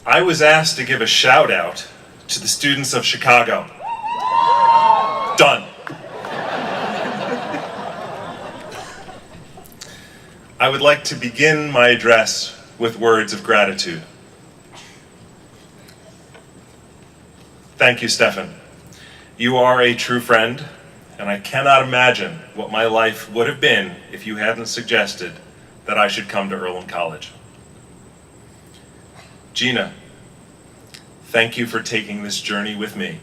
I was asked to give a shout out to the students of Chicago. Done. I would like to begin my address with words of gratitude. Thank you, Stefan. You are a true friend, and I cannot imagine what my life would have been if you hadn't suggested that I should come to Earlham College. Gina, thank you for taking this journey with me.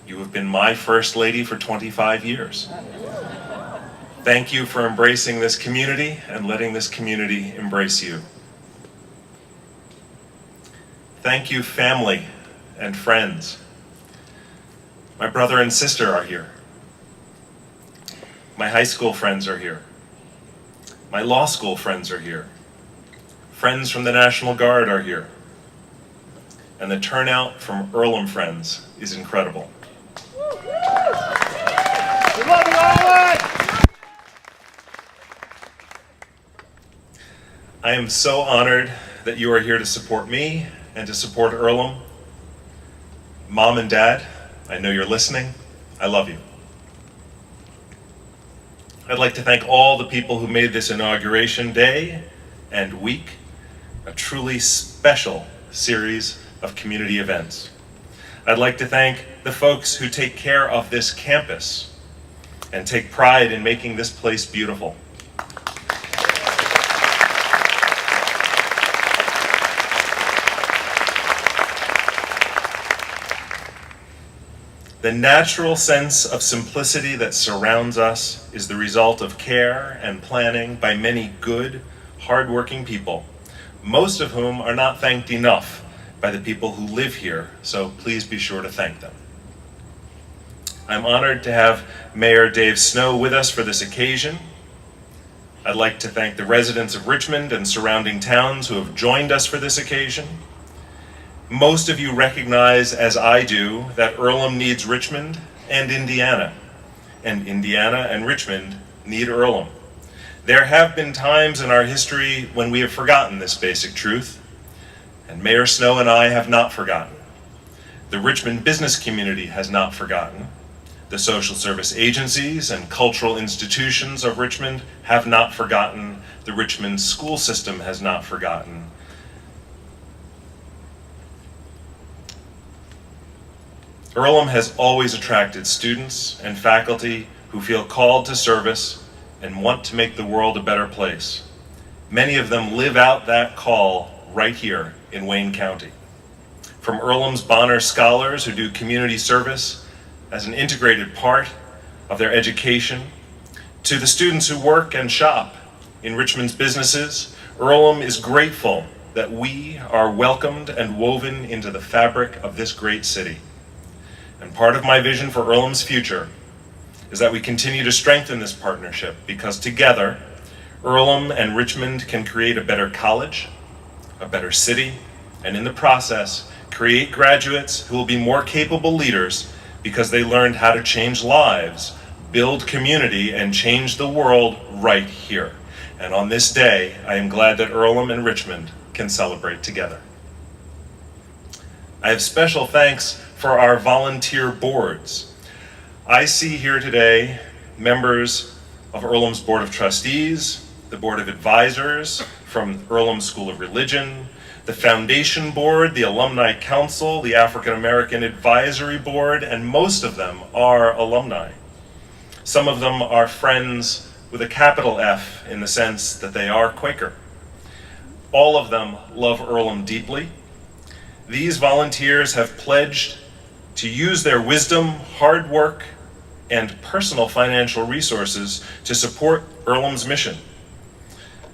You have been my first lady for 25 years. Thank you for embracing this community and letting this community embrace you. Thank you, family and friends. My brother and sister are here. My high school friends are here. My law school friends are here. Friends from the National Guard are here. And the turnout from Earlham friends is incredible. We love you, Earlham! I am so honored that you are here to support me and to support Earlham. Mom and Dad, I know you're listening. I love you. I'd like to thank all the people who made this inauguration day and week a truly special series of community events. I'd like to thank the folks who take care of this campus and take pride in making this place beautiful. The natural sense of simplicity that surrounds us is the result of care and planning by many good, hardworking people, most of whom are not thanked enough by the people who live here, so please be sure to thank them. I'm honored to have Mayor Dave Snow with us for this occasion. I'd like to thank the residents of Richmond and surrounding towns who have joined us for this occasion. Most of you recognize, as I do, that Earlham needs Richmond and Indiana and Richmond need Earlham. There have been times in our history when we have forgotten this basic truth, and Mayor Snow and I have not forgotten. The Richmond business community has not forgotten. The social service agencies and cultural institutions of Richmond have not forgotten. The Richmond school system has not forgotten. Earlham has always attracted students and faculty who feel called to service and want to make the world a better place. Many of them live out that call right here in Wayne County. From Earlham's Bonner Scholars who do community service as an integrated part of their education, to the students who work and shop in Richmond's businesses, Earlham is grateful that we are welcomed and woven into the fabric of this great city. And part of my vision for Earlham's future is that we continue to strengthen this partnership because together, Earlham and Richmond can create a better college, a better city, and in the process, create graduates who will be more capable leaders because they learned how to change lives, build community, and change the world right here. And on this day, I am glad that Earlham and Richmond can celebrate together. I have special thanks for our volunteer boards. I see here today members of Earlham's Board of Trustees, the Board of Advisors from Earlham School of Religion, the Foundation Board, the Alumni Council, the African American Advisory Board, and most of them are alumni. Some of them are friends with a capital F in the sense that they are Quaker. All of them love Earlham deeply. These volunteers have pledged to use their wisdom, hard work, and personal financial resources to support Earlham's mission.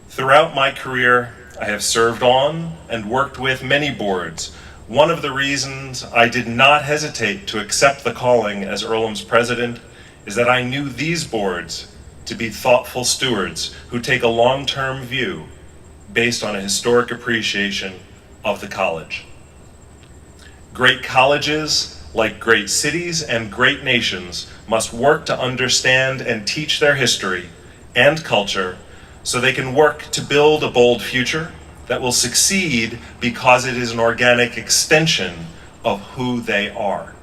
Throughout my career, I have served on and worked with many boards. One of the reasons I did not hesitate to accept the calling as Earlham's president is that I knew these boards to be thoughtful stewards who take a long-term view based on a historic appreciation of the college. Great colleges, like great cities and great nations, must work to understand and teach their history and culture so they can work to build a bold future that will succeed because it is an organic extension of who they are.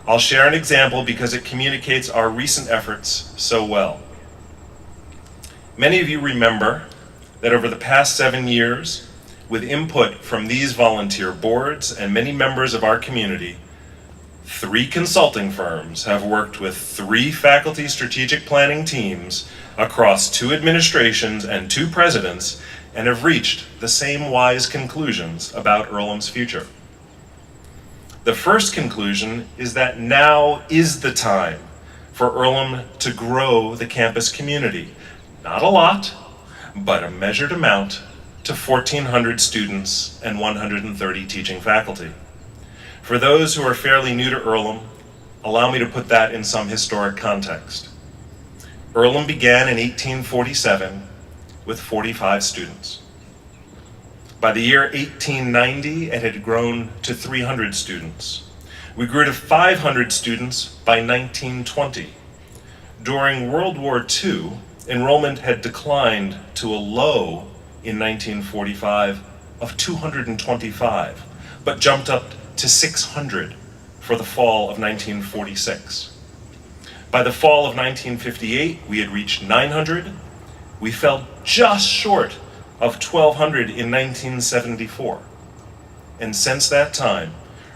I'll share an example because it communicates our recent efforts so well. Many of you remember that over the past 7 years, with input from these volunteer boards and many members of our community, 3 consulting firms have worked with 3 faculty strategic planning teams across 2 administrations and 2 presidents and have reached the same wise conclusions about Earlham's future. The first conclusion is that now is the time for Earlham to grow the campus community. Not a lot, but a measured amount to 1,400 students and 130 teaching faculty. For those who are fairly new to Earlham, allow me to put that in some historic context. Earlham began in 1847 with 45 students. By the year 1890, it had grown to 300 students. We grew to 500 students by 1920. During World War II, enrollment had declined to a low in 1945 of 225, but jumped up to 600 for the fall of 1946. By the fall of 1958, we had reached 900. We fell just short of 1,200 in 1974. And since that time,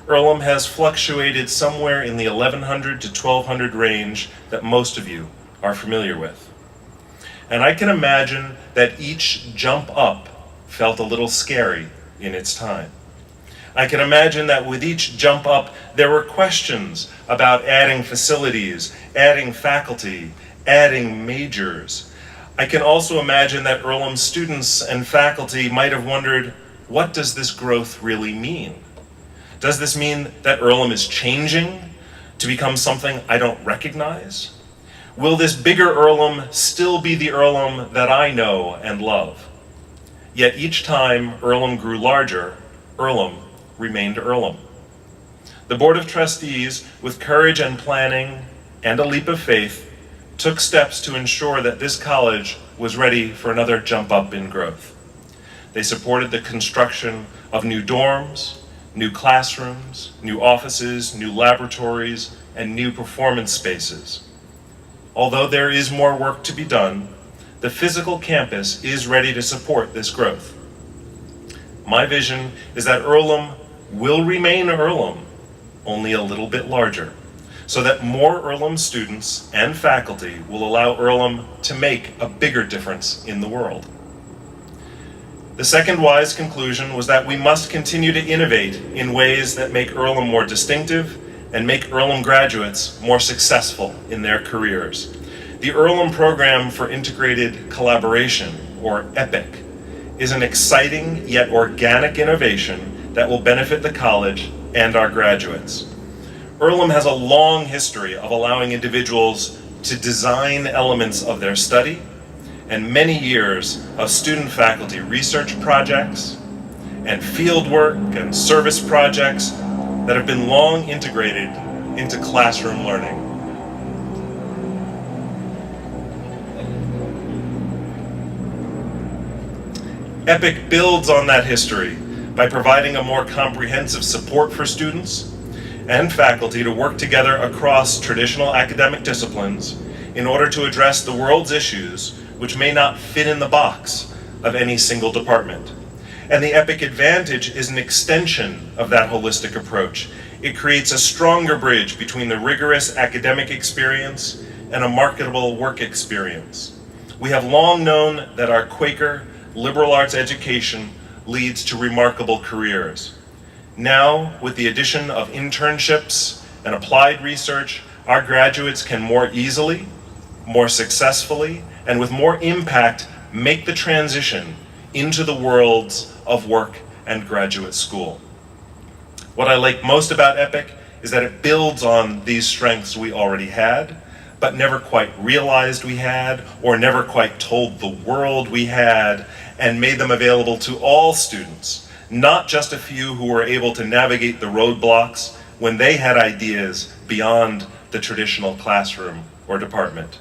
Earlham has fluctuated somewhere in the 1,100 to 1,200 range that most of you are familiar with. And I can imagine that each jump up felt a little scary in its time. I can imagine that with each jump up, there were questions about adding facilities, adding faculty, adding majors. I can also imagine that Earlham students and faculty might have wondered, what does this growth really mean? Does this mean that Earlham is changing to become something I don't recognize? Will this bigger Earlham still be the Earlham that I know and love? Yet each time Earlham grew larger, Earlham remained Earlham. The Board of Trustees, with courage and planning and a leap of faith, took steps to ensure that this college was ready for another jump up in growth. They supported the construction of new dorms, new classrooms, new offices, new laboratories, and new performance spaces. Although there is more work to be done, the physical campus is ready to support this growth. My vision is that Earlham will remain Earlham, only a little bit larger, so that more Earlham students and faculty will allow Earlham to make a bigger difference in the world. The second wise conclusion was that we must continue to innovate in ways that make Earlham more distinctive and make Earlham graduates more successful in their careers. The Earlham Program for Integrated Collaboration, or EPIC, is an exciting yet organic innovation that will benefit the college and our graduates. Earlham has a long history of allowing individuals to design elements of their study and many years of student-faculty research projects and fieldwork and service projects that have been long integrated into classroom learning. EPIC builds on that history by providing a more comprehensive support for students and faculty to work together across traditional academic disciplines in order to address the world's issues which may not fit in the box of any single department. And the EPIC Advantage is an extension of that holistic approach. It creates a stronger bridge between the rigorous academic experience and a marketable work experience. We have long known that our Quaker liberal arts education leads to remarkable careers. Now, with the addition of internships and applied research, our graduates can more easily, more successfully, and with more impact make the transition into the worlds of work and graduate school. What I like most about EPIC is that it builds on these strengths we already had, but never quite realized we had, or never quite told the world we had, and made them available to all students, not just a few who were able to navigate the roadblocks when they had ideas beyond the traditional classroom or department.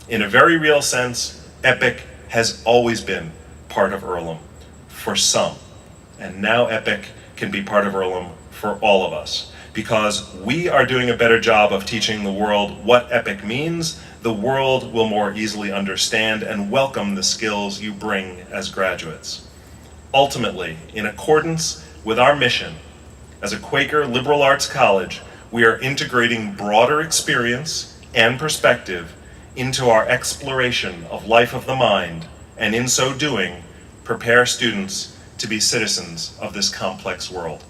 In a very real sense, EPIC has always been part of Earlham, for some. And now EPIC can be part of Earlham for all of us. Because we are doing a better job of teaching the world what EPIC means, the world will more easily understand and welcome the skills you bring as graduates. Ultimately, in accordance with our mission, as a Quaker liberal arts college, we are integrating broader experience and perspective into our exploration of life of the mind, and in so doing, prepare students to be citizens of this complex world.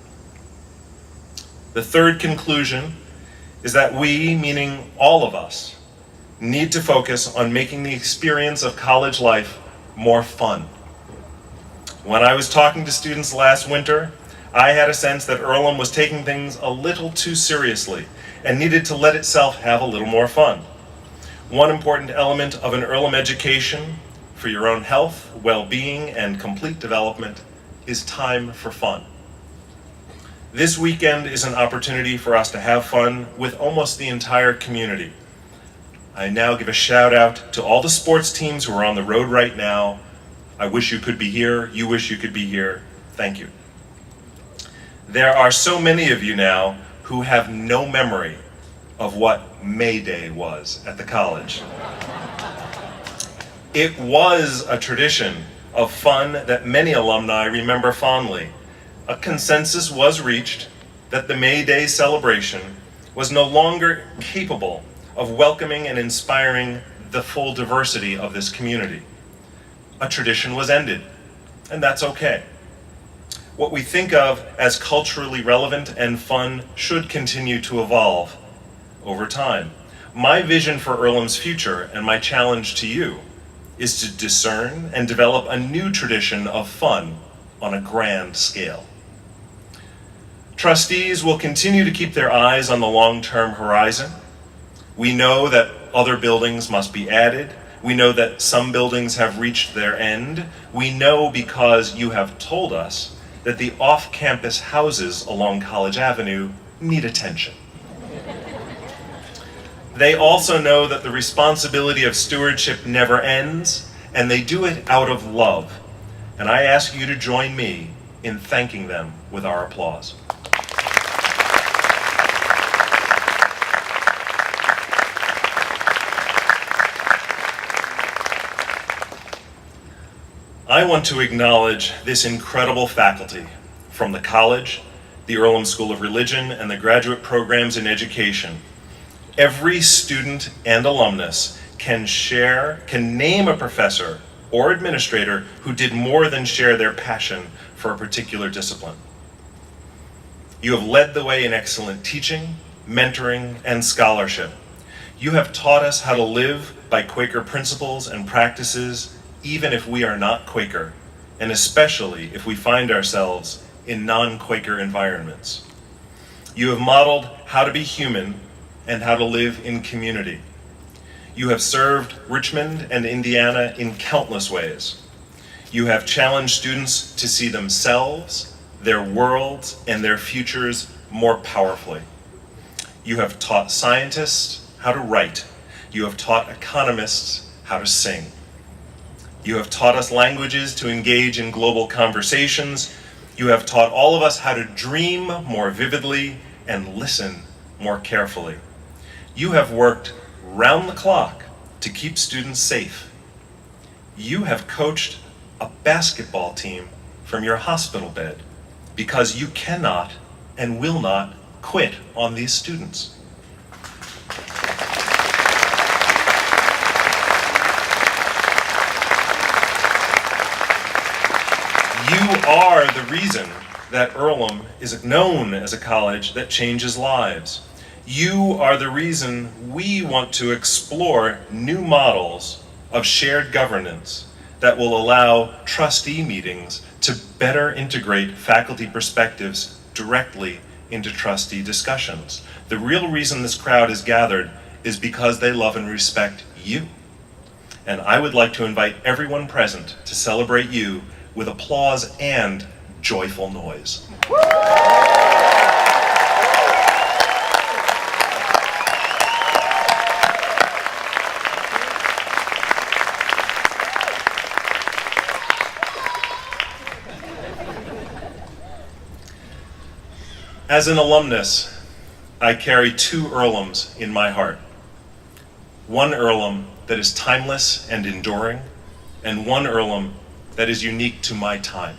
The third conclusion is that we, meaning all of us, need to focus on making the experience of college life more fun. When I was talking to students last winter, I had a sense that Earlham was taking things a little too seriously and needed to let itself have a little more fun. One important element of an Earlham education for your own health, well-being, and complete development is time for fun. This weekend is an opportunity for us to have fun with almost the entire community. I now give a shout out to all the sports teams who are on the road right now. I wish you could be here. You wish you could be here. Thank you. There are so many of you now who have no memory of what May Day was at the college. It was a tradition of fun that many alumni remember fondly. A consensus was reached that the May Day celebration was no longer capable of welcoming and inspiring the full diversity of this community. A tradition was ended, and that's okay. What we think of as culturally relevant and fun should continue to evolve over time. My vision for Earlham's future and my challenge to you is to discern and develop a new tradition of fun on a grand scale. Trustees will continue to keep their eyes on the long-term horizon. We know that other buildings must be added. We know that some buildings have reached their end. We know because you have told us that the off-campus houses along College Avenue need attention. They also know that the responsibility of stewardship never ends, and they do it out of love. And I ask you to join me in thanking them with our applause. I want to acknowledge this incredible faculty from the college, the Earlham School of Religion, and the graduate programs in education. Every student and alumnus can name a professor or administrator who did more than share their passion for a particular discipline. You have led the way in excellent teaching, mentoring, and scholarship. You have taught us how to live by Quaker principles and practices, even if we are not Quaker, and especially if we find ourselves in non-Quaker environments. You have modeled how to be human and how to live in community. You have served Richmond and Indiana in countless ways. You have challenged students to see themselves, their worlds, and their futures more powerfully. You have taught scientists how to write. You have taught economists how to sing. You have taught us languages to engage in global conversations. You have taught all of us how to dream more vividly and listen more carefully. You have worked round the clock to keep students safe. You have coached a basketball team from your hospital bed because you cannot and will not quit on these students. You are the reason that Earlham is known as a college that changes lives. You are the reason we want to explore new models of shared governance that will allow trustee meetings to better integrate faculty perspectives directly into trustee discussions. The real reason this crowd is gathered is because they love and respect you. And I would like to invite everyone present to celebrate you with applause and joyful noise. As an alumnus, I carry two Earlhams in my heart. One Earlham that is timeless and enduring, and one Earlham that is unique to my time.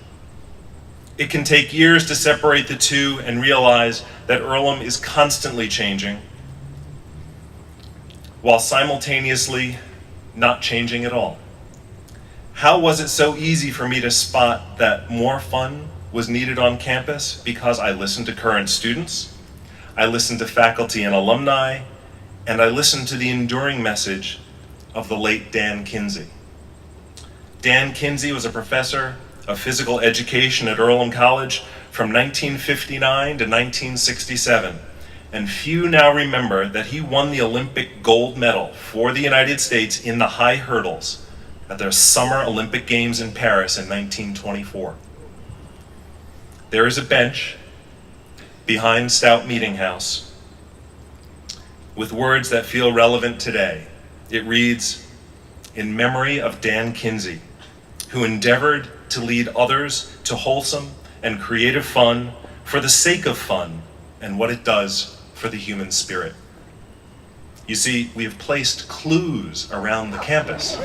It can take years to separate the two and realize that Earlham is constantly changing, while simultaneously not changing at all. How was it so easy for me to spot that more fun was needed on campus because I listened to current students, I listened to faculty and alumni, and I listened to the enduring message of the late Dan Kinsey. Dan Kinsey was a professor of physical education at Earlham College from 1959 to 1967, and few now remember that he won the Olympic gold medal for the United States in the high hurdles at their Summer Olympic Games in Paris in 1924. There is a bench behind Stout Meeting House with words that feel relevant today. It reads, "In memory of Dan Kinsey, who endeavored to lead others to wholesome and creative fun for the sake of fun and what it does for the human spirit." You see, we have placed clues around the campus.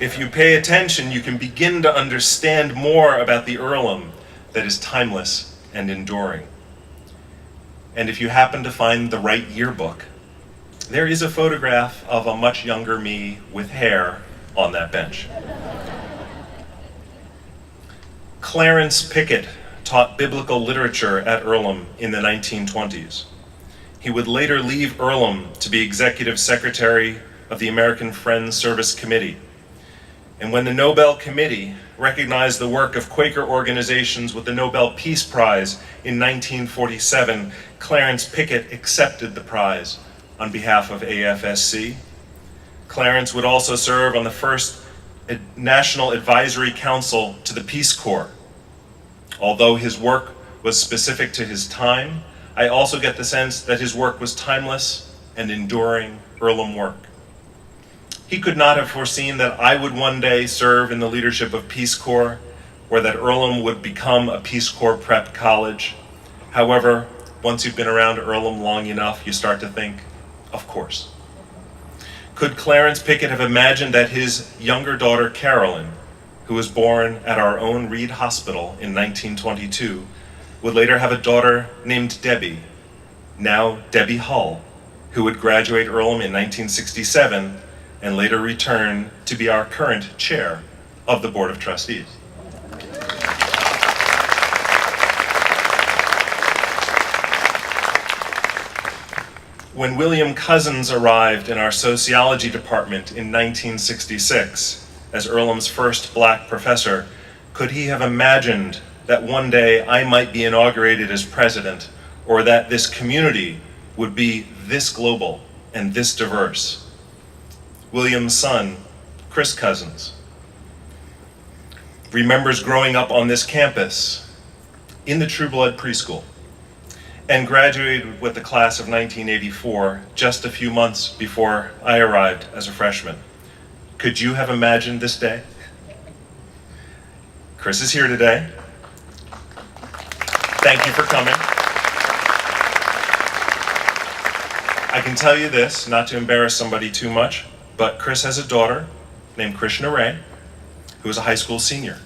If you pay attention, you can begin to understand more about the Earlham that is timeless and enduring. And if you happen to find the right yearbook, there is a photograph of a much younger me with hair on that bench. Clarence Pickett taught biblical literature at Earlham in the 1920s. He would later leave Earlham to be executive secretary of the American Friends Service Committee. And when the Nobel Committee recognized the work of Quaker organizations with the Nobel Peace Prize in 1947, Clarence Pickett accepted the prize on behalf of AFSC. Clarence would also serve on the first National Advisory Council to the Peace Corps. Although his work was specific to his time, I also get the sense that his work was timeless and enduring Earlham work. He could not have foreseen that I would one day serve in the leadership of Peace Corps, or that Earlham would become a Peace Corps prep college. However, once you've been around Earlham long enough, you start to think, of course. Could Clarence Pickett have imagined that his younger daughter, Carolyn, who was born at our own Reed Hospital in 1922, would later have a daughter named Debbie, now Debbie Hull, who would graduate Earlham in 1967 and later return to be our current chair of the Board of Trustees. When William Cousins arrived in our sociology department in 1966 as Earlham's first black professor, could he have imagined that one day I might be inaugurated as president, or that this community would be this global and this diverse? William's son, Chris Cousins, remembers growing up on this campus in the True Blood preschool and graduated with the class of 1984 just a few months before I arrived as a freshman. Could you have imagined this day? Chris is here today. Thank you for coming. I can tell you this, not to embarrass somebody too much, but Chris has a daughter named Krishna Ray, who is a high school senior.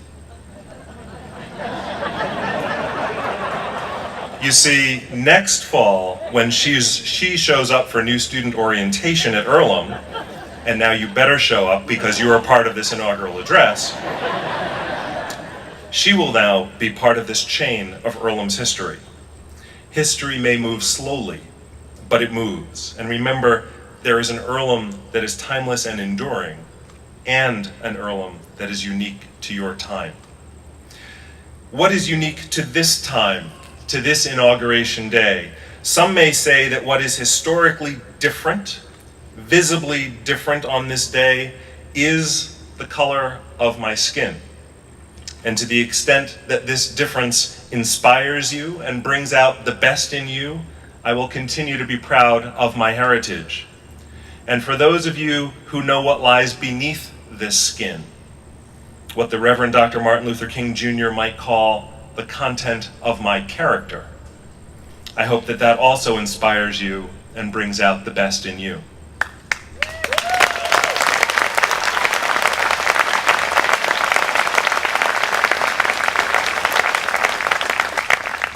You see, next fall, when she shows up for new student orientation at Earlham, and now you better show up because you are part of this inaugural address, she will now be part of this chain of Earlham's history. History may move slowly, but it moves. And remember, there is an Earlham that is timeless and enduring, and an Earlham that is unique to your time. What is unique to this time, to this inauguration day? Some may say that what is historically different, visibly different on this day, is the color of my skin. And to the extent that this difference inspires you and brings out the best in you, I will continue to be proud of my heritage. And for those of you who know what lies beneath this skin, what the Reverend Dr. Martin Luther King Jr. might call the content of my character, I hope that that also inspires you and brings out the best in you.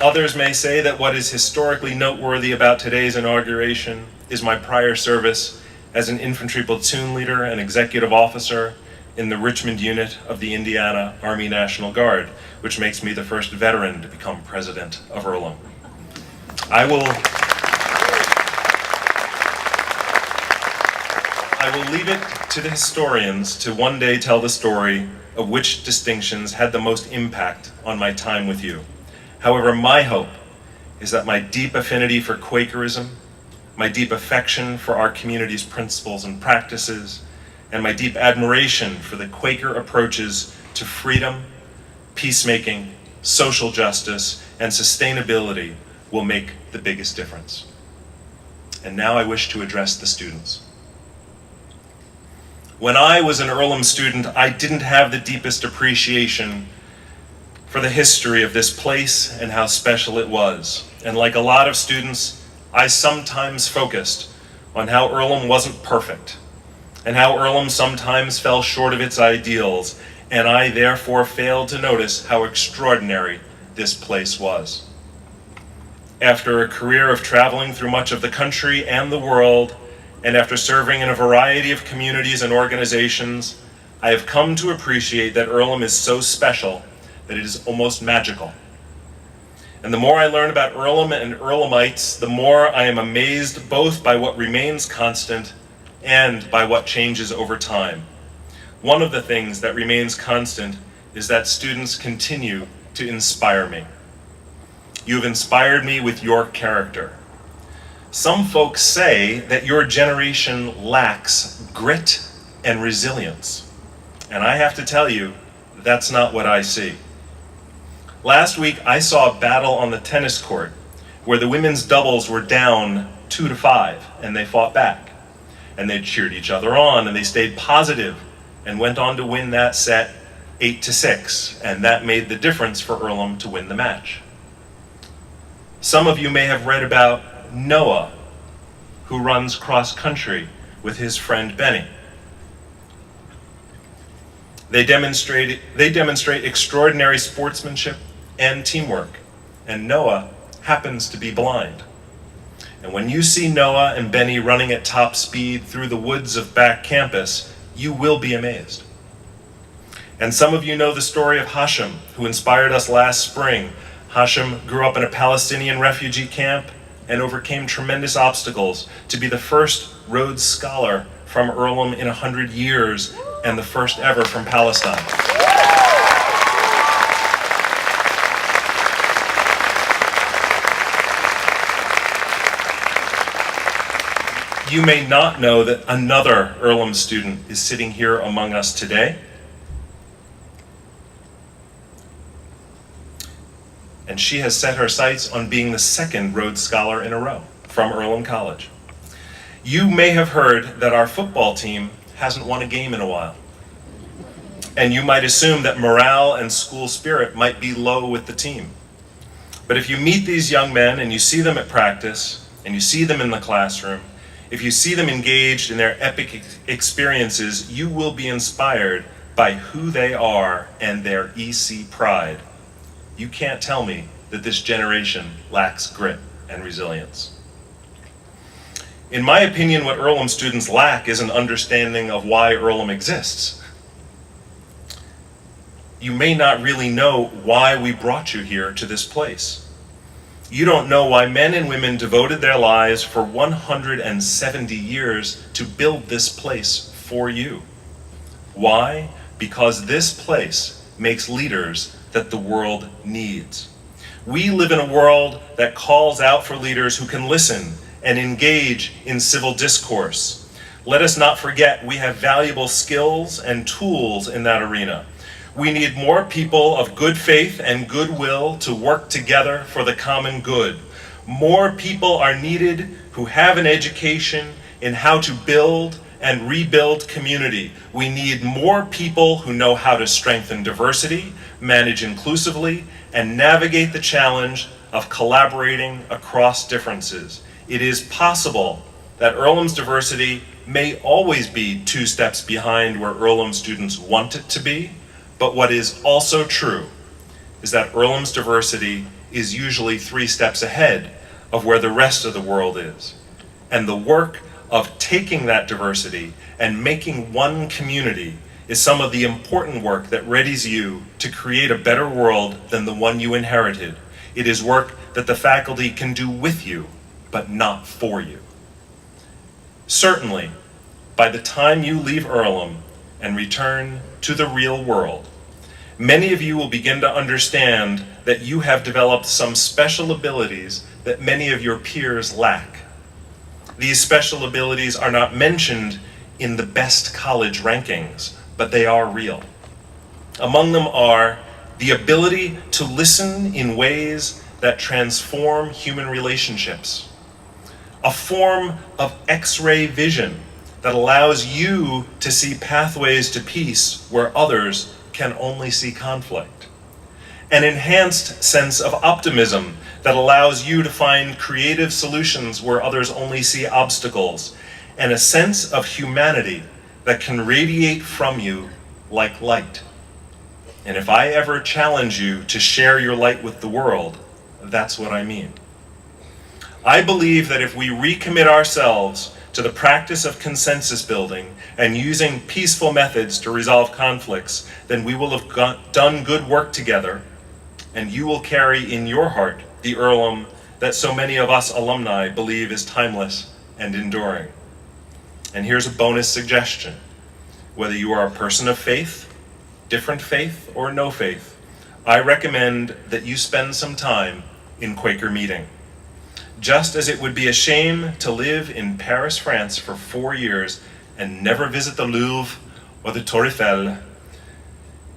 Others may say that what is historically noteworthy about today's inauguration is my prior service as an infantry platoon leader and executive officer in the Richmond unit of the Indiana Army National Guard, which makes me the first veteran to become president of Earlham. I will leave it to the historians to one day tell the story of which distinctions had the most impact on my time with you. However, my hope is that my deep affinity for Quakerism, my deep affection for our community's principles and practices, and my deep admiration for the Quaker approaches to freedom, peacemaking, social justice, and sustainability will make the biggest difference. And now I wish to address the students. When I was an Earlham student, I didn't have the deepest appreciation for the history of this place and how special it was. And like a lot of students, I sometimes focused on how Earlham wasn't perfect, and how Earlham sometimes fell short of its ideals, and I therefore failed to notice how extraordinary this place was. After a career of traveling through much of the country and the world, and after serving in a variety of communities and organizations, I have come to appreciate that Earlham is so special that it is almost magical. And the more I learn about Earlham and Earlhamites, the more I am amazed both by what remains constant and by what changes over time. One of the things that remains constant is that students continue to inspire me. You have inspired me with your character. Some folks say that your generation lacks grit and resilience. And I have to tell you, that's not what I see. Last week, I saw a battle on the tennis court where the women's doubles were down 2-5, and they fought back. And they cheered each other on, and they stayed positive and went on to win that set 8-6, and that made the difference for Earlham to win the match. Some of you may have read about Noah, who runs cross country with his friend Benny. They demonstrate extraordinary sportsmanship and teamwork, and Noah happens to be blind. And when you see Noah and Benny running at top speed through the woods of back campus, you will be amazed. And some of you know the story of Hashem, who inspired us last spring. Hashem grew up in a Palestinian refugee camp and overcame tremendous obstacles to be the first Rhodes Scholar from Earlham in 100 years and the first ever from Palestine. You may not know that another Earlham student is sitting here among us today. And she has set her sights on being the second Rhodes Scholar in a row from Earlham College. You may have heard that our football team hasn't won a game in a while. And you might assume that morale and school spirit might be low with the team. But if you meet these young men and you see them at practice, and you see them in the classroom, if you see them engaged in their epic experiences, you will be inspired by who they are and their EC pride. You can't tell me that this generation lacks grit and resilience. In my opinion, what Earlham students lack is an understanding of why Earlham exists. You may not really know why we brought you here to this place. You don't know why men and women devoted their lives for 170 years to build this place for you. Why? Because this place makes leaders that the world needs. We live in a world that calls out for leaders who can listen and engage in civil discourse. Let us not forget we have valuable skills and tools in that arena. We need more people of good faith and goodwill to work together for the common good. More people are needed who have an education in how to build and rebuild community. We need more people who know how to strengthen diversity, manage inclusively, and navigate the challenge of collaborating across differences. It is possible that Earlham's diversity may always be 2 steps behind where Earlham students want it to be, but what is also true is that Earlham's diversity is usually 3 steps ahead of where the rest of the world is. And the work of taking that diversity and making one community is some of the important work that readies you to create a better world than the one you inherited. It is work that the faculty can do with you, but not for you. Certainly, by the time you leave Earlham and return to the real world, many of you will begin to understand that you have developed some special abilities that many of your peers lack. These special abilities are not mentioned in the best college rankings, but they are real. Among them are the ability to listen in ways that transform human relationships, a form of X-ray vision that allows you to see pathways to peace where others can only see conflict, an enhanced sense of optimism that allows you to find creative solutions where others only see obstacles, and a sense of humanity that can radiate from you like light. And if I ever challenge you to share your light with the world, that's what I mean. I believe that if we recommit ourselves to the practice of consensus building and using peaceful methods to resolve conflicts, then we will have done good work together, and you will carry in your heart the Earlham that so many of us alumni believe is timeless and enduring. And here's a bonus suggestion. Whether you are a person of faith, different faith, or no faith, I recommend that you spend some time in Quaker meeting. Just as it would be a shame to live in Paris, France for 4 years and never visit the Louvre or the Tour Eiffel,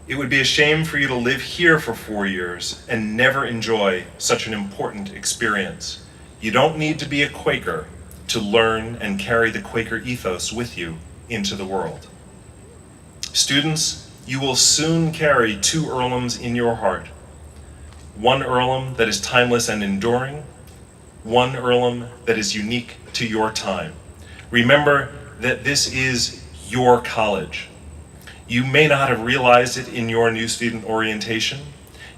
it would be a shame for you to live here for 4 years and never enjoy such an important experience. You don't need to be a Quaker to learn and carry the Quaker ethos with you into the world. Students, you will soon carry 2 Earlhams in your heart. One Earlham that is timeless and enduring, one Earlham that is unique to your time. Remember that this is your college. You may not have realized it in your new student orientation.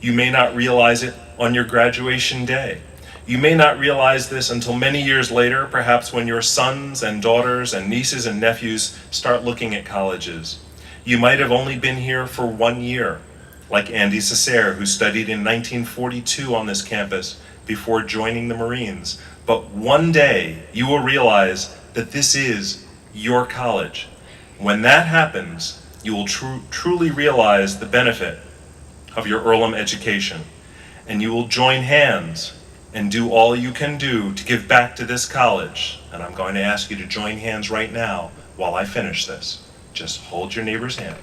You may not realize it on your graduation day. You may not realize this until many years later, perhaps when your sons and daughters and nieces and nephews start looking at colleges. You might have only been here for 1 year, like Andy Cesare, who studied in 1942 on this campus before joining the Marines. But one day you will realize that this is your college. When that happens, you will truly realize the benefit of your Earlham education, and you will join hands and do all you can do to give back to this college. And I'm going to ask you to join hands right now while I finish this. Just hold your neighbor's hand.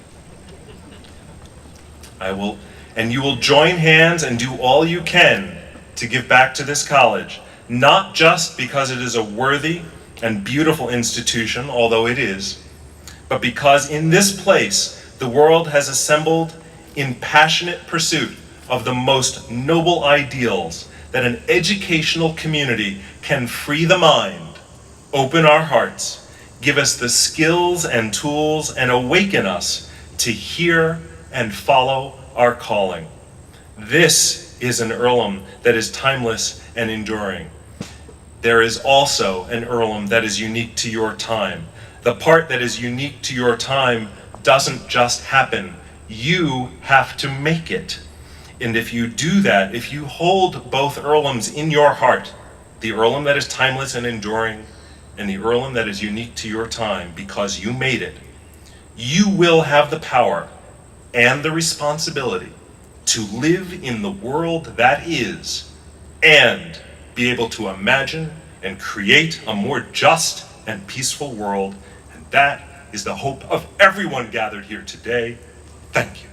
And you will join hands and do all you can to give back to this college, not just because it is a worthy and beautiful institution, although it is, but because in this place, the world has assembled in passionate pursuit of the most noble ideals that an educational community can free the mind, open our hearts, give us the skills and tools, and awaken us to hear and follow our calling. This is an Earlham that is timeless and enduring. There is also an Earlham that is unique to your time. The part that is unique to your time doesn't just happen. You have to make it. And if you do that, if you hold both Earlhams in your heart, the Earlham that is timeless and enduring, and the Earlham that is unique to your time because you made it, you will have the power and the responsibility to live in the world that is, and be able to imagine and create a more just and peaceful world. And that is the hope of everyone gathered here today. Thank you.